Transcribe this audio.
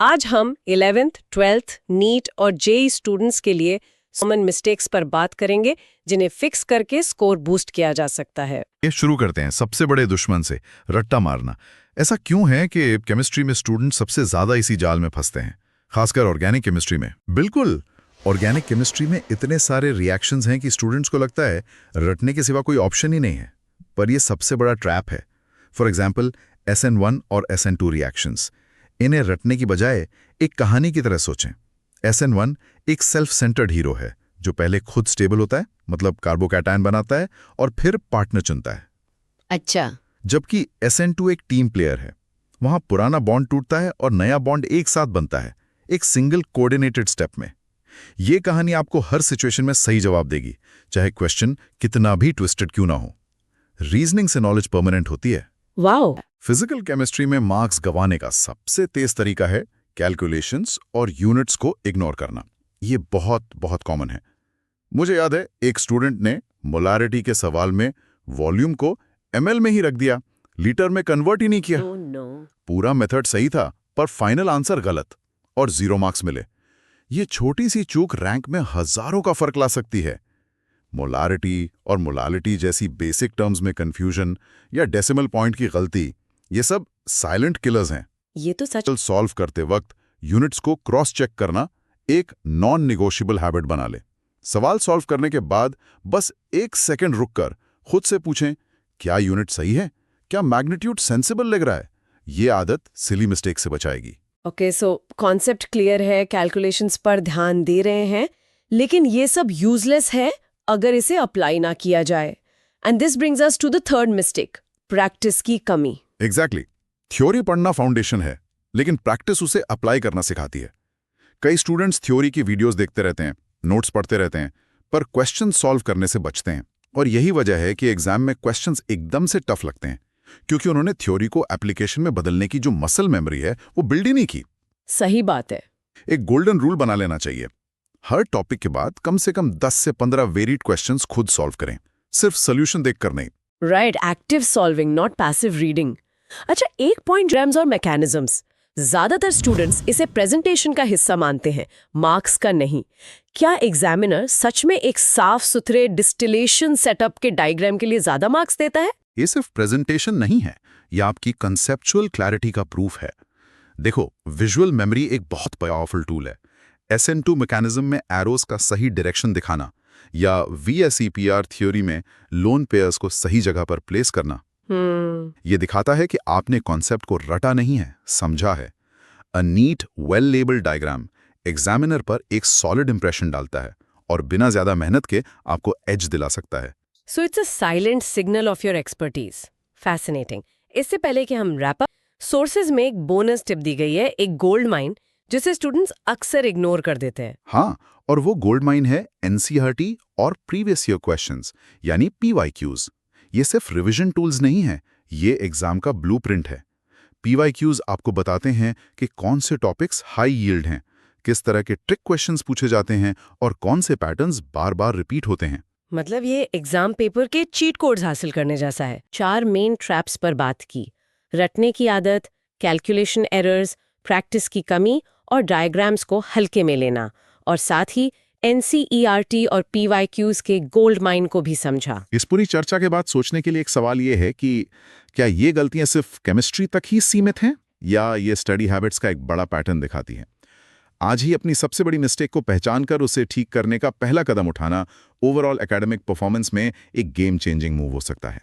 आज हम 11th, 12th, NEET और जेई स्टूडेंट्स के लिए कॉमन मिस्टेक्स पर बात करेंगे जिन्हें फिक्स करके स्कोर बूस्ट किया जा सकता है। ये शुरू करते हैं सबसे बड़े दुश्मन से, रट्टा मारना। ऐसा क्यों है कि केमिस्ट्री में स्टूडेंट सबसे ज्यादा इसी जाल में फंसते हैं, खासकर ऑर्गेनिक केमिस्ट्री में? बिल्कुल, ऑर्गेनिक केमिस्ट्री में इतने सारे रिएक्शंस हैं कि स्टूडेंट्स को लगता है रटने के सिवा कोई ऑप्शन ही नहीं है। पर यह सबसे बड़ा ट्रैप है। फॉर एग्जाम्पल, SN1 और SN2 रिएक्शंस, इन्हें रटने की बजाय एक कहानी की तरह सोचें। SN1 एक सेल्फ सेंटर्ड हीरो है जो पहले खुद स्टेबल होता है, मतलब कार्बोकैटायन बनाता है, और फिर पार्टनर चुनता है। अच्छा। जबकि SN2 एक टीम प्लेयर है। वहां पुराना बॉन्ड टूटता है और नया बॉन्ड एक साथ बनता है, एक सिंगल कोऑर्डिनेटेड स्टेप में। यह कहानी आपको हर सिचुएशन में सही जवाब देगी, चाहे क्वेश्चन कितना भी ट्विस्टेड क्यों ना हो। रीजनिंग से नॉलेज परमानेंट होती है। वाओ! फिजिकल केमिस्ट्री में मार्क्स गंवाने का सबसे तेज तरीका है कैलकुलेशंस और यूनिट्स को इग्नोर करना। ये बहुत बहुत कॉमन है। मुझे याद है एक स्टूडेंट ने मोलारिटी के सवाल में वॉल्यूम को ml में ही रख दिया, लीटर में कन्वर्ट ही नहीं किया। Oh, no. पूरा मेथड सही था पर फाइनल आंसर गलत और 0 मार्क्स मिले। ये छोटी सी चूक रैंक में हजारों का फर्क ला सकती है। मोलारिटी और मोलालिटी जैसी बेसिक टर्म्स में कंफ्यूजन या डेसिमल पॉइंट की गलती, ये सब साइलेंट किलर्स हैं। ये तो सच। सॉल्व करते वक्त यूनिट्स को क्रॉस चेक करना एक नॉन निगोशिएबल हैबिट बना ले। सवाल सॉल्व करने के बाद बस 1 सेकंड रुककर खुद से पूछें, क्या यूनिट सही है, क्या मैग्नीट्यूड सेंसिबल लग रहा है। ये आदत सिली मिस्टेक से बचाएगी। ओके, सो कॉन्सेप्ट क्लियर है, कैलकुलेशंस पर ध्यान दे रहे हैं, लेकिन ये सब यूजलेस है अगर इसे अप्लाई ना किया जाए। And this brings us to the third mistake, practice की कमी। एग्जैक्टली। थ्योरी पढ़ना फाउंडेशन है, लेकिन प्रैक्टिस उसे अप्लाई करना सिखाती है। कई स्टूडेंट्स थ्योरी की वीडियोस देखते रहते हैं, नोट्स पढ़ते रहते हैं, पर क्वेश्चन सॉल्व करने से बचते हैं। और यही वजह है कि एग्जाम में क्वेश्चंस एकदम से टफ लगते हैं, क्योंकि उन्होंने थ्योरी को एप्लीकेशन में बदलने की जो मसल मेमोरी है वो बिल्ड ही नहीं की। सही बात है। एक गोल्डन रूल बना लेना चाहिए। हर टॉपिक के बाद कम से कम 10 से 15 वेरिड क्वेश्चंस खुद सॉल्व करें, सिर्फ सोल्यूशन देखकर नहीं। Right, active solving, not passive reading. अच्छा, एक पॉइंट, ड्राम्स और मैकेनिज्म्स। ज्यादातर स्टूडेंट्स इसे प्रेजेंटेशन का हिस्सा मानते हैं, मार्क्स का नहीं। क्या एग्जामिनर सच में एक साफ सुथरे डिस्टिलेशन सेटअप के डायग्राम के लिए ज्यादा मार्क्स देता है? ये सिर्फ प्रेजेंटेशन नहीं है, ये आपकी कंसेप्चुअल क्लैरिटी का प्रूफ है। देखो, विजुअल मेमोरी एक बहुत पावरफुल टूल है। SN2 मैकेनिज्म में एरोस का सही डायरेक्शन दिखाना, या VSEPR थ्योरी में लोन पेयर्स को सही जगह पर प्लेस करना, ये दिखाता है कि आपने कॉन्सेप्ट को रटा नहीं है, समझा है। A neat well labelled diagram examiner पर एक सॉलिड इंप्रेशन डालता है और बिना ज्यादा मेहनत के आपको एज दिला सकता है। So it's a silent signal of your expertise. Fascinating. इससे पहले कि हम रैप अप, सोर्सेज में एक बोनस टिप दी गई है, एक गोल्ड माइन, जिसे स्टूडेंट्स अक्सर इग्नोर कर देते हैं। हाँ, और वो गोल्ड माइन है NCERT और प्रीवियस ईयर क्वेश्चंस, यानी PYQs। ये सिर्फ रिवीजन टूल्स नहीं है, ये एग्जाम का ब्लूप्रिंट है। PYQs आपको बताते हैं कि कौन से टॉपिक्स हाई यील्ड हैं, किस तरह के ट्रिक क्वेश्चंस पूछे जाते हैं और कौन से पैटर्न्स बार बार रिपीट होते हैं। मतलब ये एग्जाम पेपर के चीट कोड्स हासिल करने जैसा है। 4 मेन ट्रैप्स पर बात की: रटने की आदत, कैलकुलेशन एरर्स, प्रैक्टिस की कमी और डायग्राम्स को हल्के में लेना, और साथ ही NCERT और PYQs के गोल्ड माइन को भी समझा। इस पूरी चर्चा के बाद सोचने के लिए एक सवाल ये है कि क्या ये गलतियां सिर्फ केमिस्ट्री तक ही सीमित हैं, या ये स्टडी हैबिट्स का एक बड़ा पैटर्न दिखाती हैं? आज ही अपनी सबसे बड़ी मिस्टेक को पहचानकर उसे ठीक करने का पहला कदम उठाना ओवरऑल एकेडमिक परफॉर्मेंस में एक गेम चेंजिंग मूव हो सकता है।